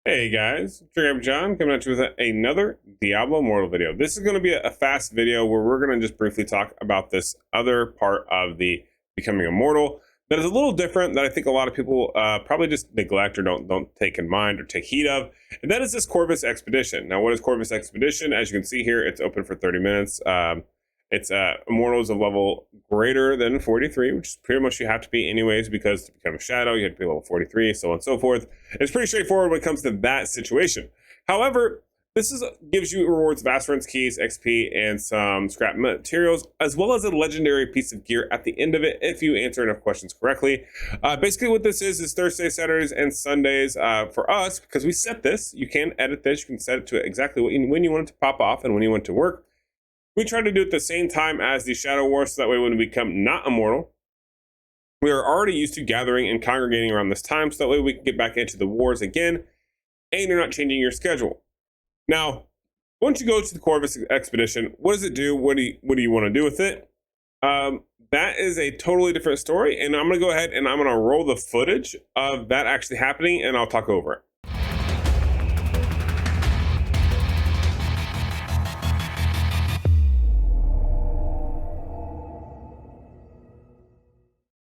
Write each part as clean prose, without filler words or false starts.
Hey guys, Trigger John coming at you with another Diablo Immortal video. This is going to be a fast video where we're going to just briefly talk about this other part of the becoming immortal that is a little different that I think a lot of people probably just neglect or don't take in mind or take heed of, and that is this Corvus Expedition. Now, what is Corvus Expedition? As you can see here, it's open for 30 minutes. It's immortals of level greater than 43, which is pretty much you have to be anyways, because to become a shadow, you have to be level 43, so on and so forth. It's pretty straightforward when it comes to that situation. However, this gives you rewards of Aspirants, keys, XP, and some scrap materials, as well as a legendary piece of gear at the end of it if you answer enough questions correctly. Basically what this is Thursdays, Saturdays, and Sundays for us, because we set this. You can edit this. You can set it to exactly when you want it to pop off and when you want it to work. We try to do it at the same time as the Shadow Wars, so that way when we become not immortal, we are already used to gathering and congregating around this time, so that way we can get back into the wars again, and you're not changing your schedule. Now, once you go to the Corvus Expedition, what does it do? What do you want to do with it? That is a totally different story, and I'm going to go ahead and I'm going to roll the footage of that actually happening, and I'll talk over it.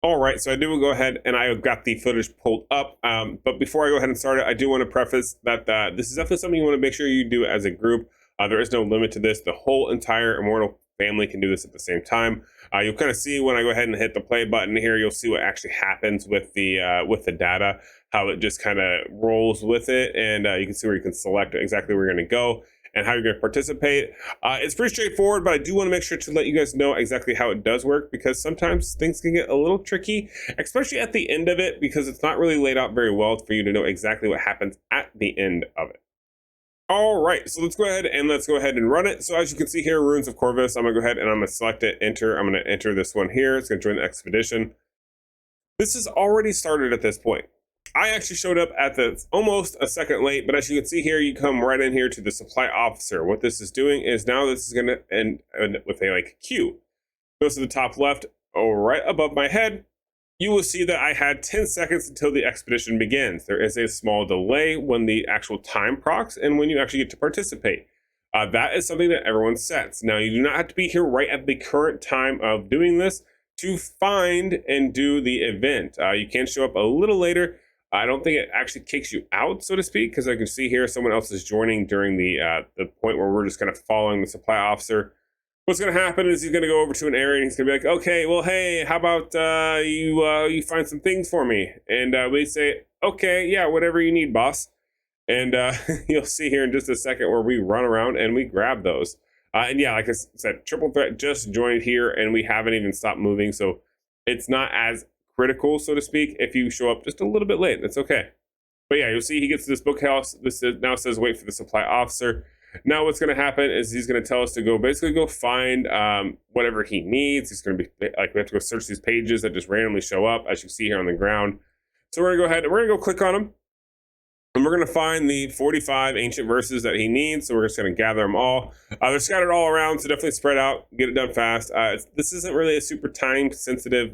All right, so I do go ahead and I've got the footage pulled up. But before I go ahead and start it, I do want to preface that this is definitely something you want to make sure you do as a group. There is no limit to this. The whole entire Immortal family can do this at the same time. You'll kind of see when I go ahead and hit the play button here, you'll see what actually happens with the data, how it just kind of rolls with it. And you can see where you can select exactly where you're going to go and how you're going to participate. It's pretty straightforward, but I do want to make sure to let you guys know exactly how it does work, because sometimes things can get a little tricky, especially at the end of it, because it's not really laid out very well for you to know exactly what happens at the end of it. All right, so let's go ahead and run it. So as you can see here, Runes of Corvus, I'm gonna go ahead and I'm gonna select it, enter. I'm gonna enter this one here. It's gonna join the expedition. This is already started at this point. I actually showed up at almost a second late, but as you can see here, you come right in here to the supply officer. What this is doing is now this is going to end with a queue. Goes to the top left, right above my head. You will see that I had 10 seconds until the expedition begins. There is a small delay when the actual time procs and when you actually get to participate. That is something that everyone sets. Now, you do not have to be here right at the current time of doing this to find and do the event. You can show up a little later. I don't think it actually kicks you out, so to speak, because I can see here someone else is joining during the point where we're just kind of following the supply officer. What's going to happen is he's going to go over to an area and he's going to be like, okay, well, hey, how about you find some things for me? And we say, okay, yeah, whatever you need, boss. And you'll see here in just a second where we run around and we grab those. And yeah, like I said, Triple Threat just joined here and we haven't even stopped moving, so it's not as critical, so to speak, if you show up just a little bit late. That's okay. But yeah, you'll see he gets to this bookhouse. Now says wait for the supply officer. Now what's going to happen is he's going to tell us to go find whatever he needs. He's going to be like, we have to go search these pages that just randomly show up, as you see here on the ground. So we're going to go ahead and we're going to go click on them. And we're going to find the 45 ancient verses that he needs. So we're just going to gather them all. They're scattered all around, so definitely spread out, get it done fast. This isn't really a super time-sensitive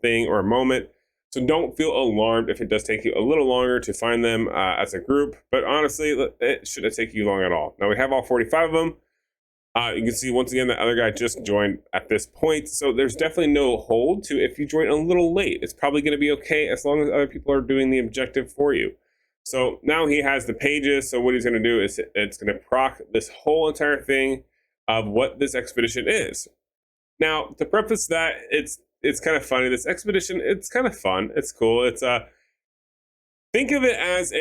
thing or a moment. So don't feel alarmed if it does take you a little longer to find them as a group. But honestly, it shouldn't take you long at all. Now we have all 45 of them. You can see, once again, the other guy just joined at this point. So there's definitely no hold to if you join a little late. It's probably going to be okay as long as other people are doing the objective for you. So now he has the pages. So what he's going to do is it's going to proc this whole entire thing of what this expedition is. Now, to preface that, it's kind of funny. This expedition, it's kind of fun. It's cool. It's think of it as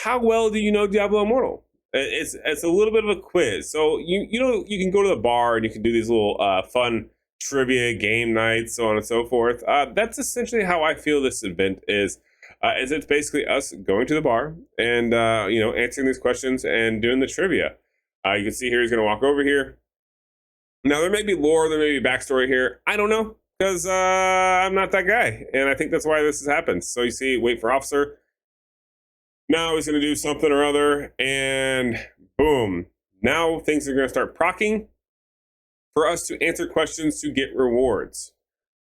how well do you know Diablo Immortal? It's a little bit of a quiz. So you can go to the bar and you can do these little fun trivia game nights, so on and so forth. That's essentially how I feel this event is. It's basically us going to the bar and answering these questions and doing the trivia. You can see here he's going to walk over here. Now there may be lore, there may be backstory here. I don't know, because I'm not that guy, and I think that's why this has happened. So you see, wait for officer. Now he's going to do something or other, and boom! Now things are going to start procking for us to answer questions to get rewards.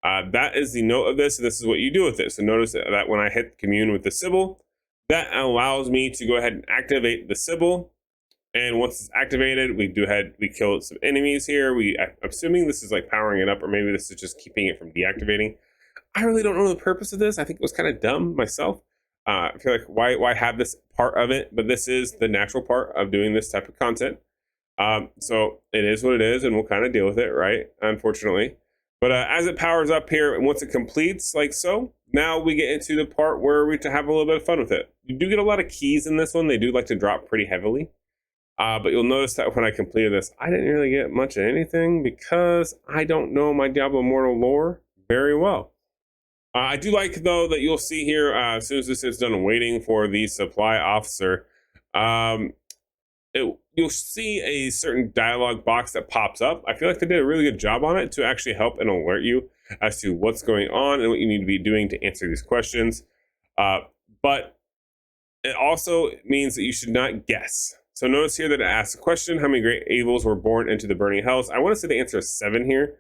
That is the note of this. This is what you do with it. So notice that when I hit commune with the Sybil, That allows me to go ahead and activate the Sybil. And once it's activated, we kill some enemies here. I'm assuming this is like powering it up, or maybe this is just keeping it from deactivating. I really don't know the purpose of this. I think it was kind of dumb myself. I feel like why have this part of it? But this is the natural part of doing this type of content. So it is what it is, and we'll kind of deal with it, right? Unfortunately. But as it powers up here, and once it completes, like so, now we get into the part where we have a little bit of fun with it. You do get a lot of keys in this one. They do like to drop pretty heavily. But you'll notice that when I completed this, I didn't really get much of anything because I don't know my Diablo Immortal lore very well. I do like, though, that you'll see here, as soon as this is done waiting for the supply officer, you'll see a certain dialogue box that pops up. I feel like they did a really good job on it to actually help and alert you as to what's going on and what you need to be doing to answer these questions. But it also means that you should not guess. So notice here that it asks a question: how many great evils were born into the burning hells? I want to say the answer is 7 here.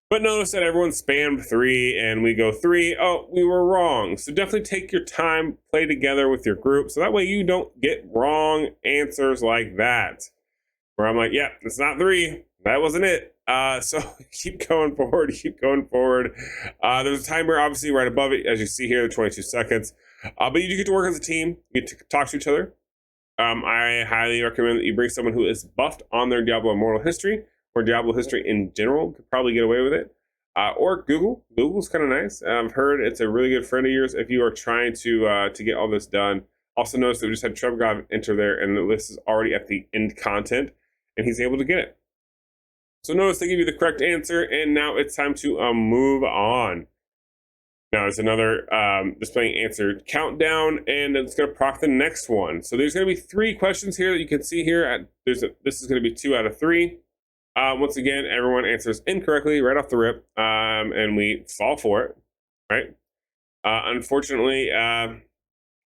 But notice that everyone spammed 3 and we go 3. Oh, we were wrong. So definitely take your time, play together with your group, so that way you don't get wrong answers like that. Where I'm like, yeah, it's not 3. That wasn't it. So keep going forward, keep going forward. There's a timer obviously right above it, as you see here, the 22 seconds. But you do get to work as a team. You get to talk to each other. I highly recommend that you bring someone who is buffed on their Diablo Immortal history, or Diablo history in general. Could probably get away with it. Or Google. Google's kind of nice. I've heard it's a really good friend of yours if you are trying to get all this done. Also notice that we just had Trevor enter there, and the list is already at the end content, and he's able to get it. So notice they give you the correct answer, and now it's time to move on. Now there's another displaying answer countdown, and it's going to proc the next one. So there's going to be 3 questions here that you can see here. This is going to be 2 out of 3. Once again, everyone answers incorrectly right off the rip, and we fall for it, right? Unfortunately,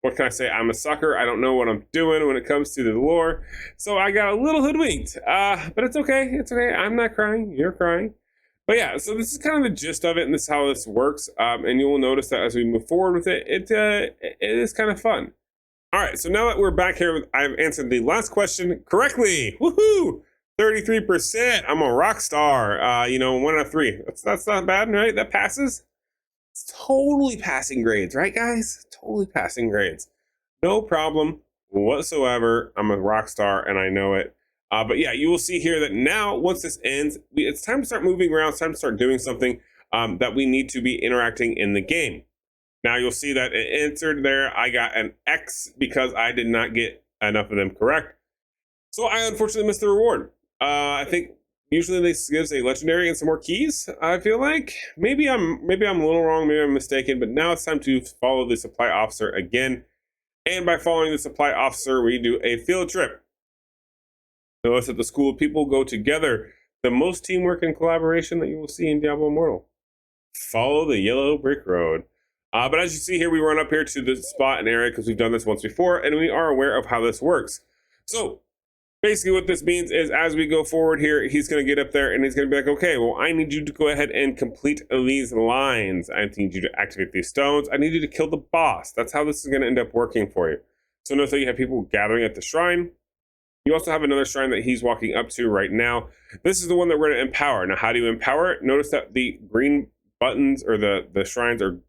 what can I say? I'm a sucker. I don't know what I'm doing when it comes to the lore, so I got a little hoodwinked. But it's okay. It's okay. I'm not crying. You're crying. But yeah, so this is kind of the gist of it, and this is how this works. And you will notice that as we move forward with it, it is kind of fun. All right, so now that we're back here, I've answered the last question correctly. Woohoo! 33%. I'm a rock star. 1 out of 3. That's not bad, right? That passes. It's totally passing grades, right, guys? Totally passing grades. No problem whatsoever. I'm a rock star, and I know it. But yeah, you will see here that now, once this ends, it's time to start moving around. It's time to start doing something that we need to be interacting in the game. Now you'll see that it answered there. I got an X because I did not get enough of them correct. So I unfortunately missed the reward. I think usually this gives a legendary and some more keys. I feel like maybe I'm a little wrong. Maybe I'm mistaken. But now it's time to follow the supply officer again. And by following the supply officer, we do a field trip. Notice that the school of people go together. The most teamwork and collaboration that you will see in Diablo Immortal. Follow the yellow brick road. But as you see here, we run up here to the spot and area because we've done this once before, and we are aware of how this works. So basically what this means is as we go forward here, he's going to get up there and he's going to be like, okay, well, I need you to go ahead and complete these lines. I need you to activate these stones. I need you to kill the boss. That's how this is going to end up working for you. So notice that you have people gathering at the shrine. You also have another shrine that he's walking up to right now. This is the one that we're going to empower. Now, how do you empower it? Notice that the green buttons or the shrines are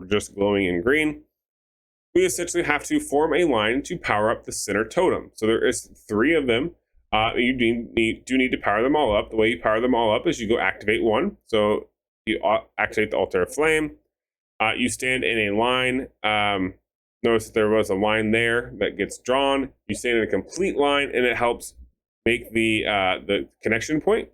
just glowing in green. We essentially have to form a line to power up the center totem. So there is 3 of them. You do need to power them all up. The way you power them all up is you go activate one. So you activate the altar of flame. You stand in a line. Notice that there was a line there that gets drawn. You stand in a complete line, and it helps make the connection point.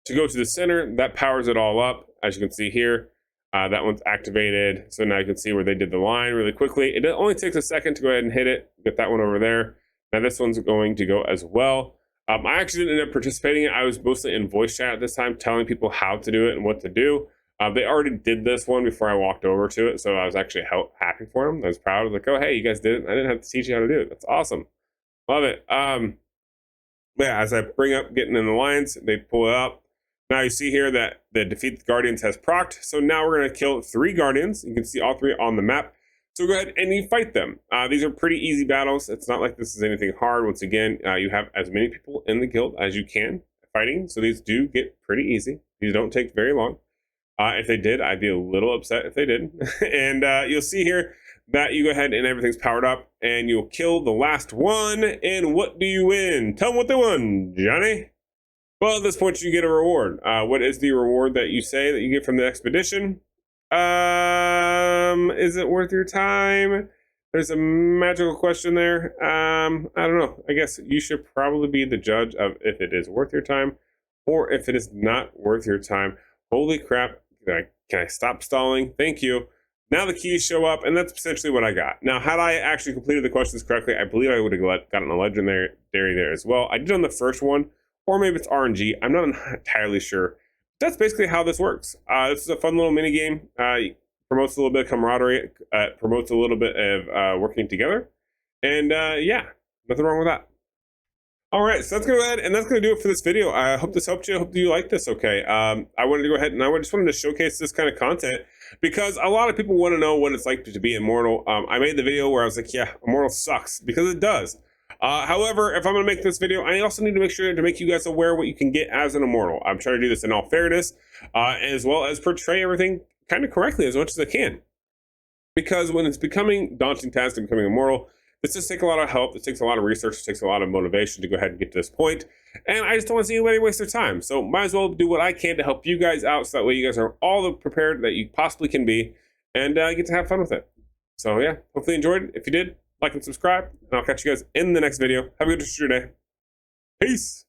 To go to the center, that powers it all up. As you can see here, that one's activated. So now you can see where they did the line really quickly. It only takes a second to go ahead and hit it. Get that one over there. Now this one's going to go as well. I actually didn't end up participating. I was mostly in voice chat at this time, telling people how to do it and what to do. They already did this one before I walked over to it, so I was actually happy for them. I was proud. I was like, oh, hey, you guys did it. I didn't have to teach you how to do it. That's awesome. Love it. Yeah, as I bring up getting in the lines, they pull it up. Now you see here that the Defeat the Guardians has procced. So now we're going to kill 3 Guardians. You can see all 3 on the map. So go ahead and you fight them. These are pretty easy battles. It's not like this is anything hard. Once again, you have as many people in the guild as you can fighting. So these do get pretty easy. These don't take very long. If they did, I'd be a little upset if they did. And you'll see here that you go ahead and everything's powered up and you'll kill the last one. And what do you win? Tell them what they won, Johnny. Well, at this point, you get a reward. What is the reward that you say that you get from the expedition? Is it worth your time? There's a magical question there. I don't know. I guess you should probably be the judge of if it is worth your time or if it is not worth your time. Holy crap. Can I stop stalling? Thank you. Now the keys show up, and that's essentially what I got. Now, had I actually completed the questions correctly, I believe I would have gotten a legendary there as well. I did on the first one, or maybe it's RNG. I'm not entirely sure. That's basically how this works. This is a fun little mini game. Promotes a little bit of camaraderie. Promotes a little bit of working together. And yeah, nothing wrong with that. All right, so that's going to go ahead, and that's going to do it for this video. I hope this helped you. I hope you like this, okay? I wanted to go ahead, and I just wanted to showcase this kind of content because a lot of people want to know what it's like to be immortal. I made the video where I was like, yeah, immortal sucks, because it does. However, if I'm going to make this video, I also need to make sure to make you guys aware what you can get as an immortal. I'm trying to do this in all fairness, as well as portray everything kind of correctly as much as I can. Because when it's becoming daunting task and becoming immortal, this just takes a lot of help. It takes a lot of research. It takes a lot of motivation to go ahead and get to this point. And I just don't want to see anybody waste their time. So might as well do what I can to help you guys out so that way you guys are all the prepared that you possibly can be and get to have fun with it. So yeah, hopefully you enjoyed it. If you did, like and subscribe. And I'll catch you guys in the next video. Have a good rest of your day. Peace.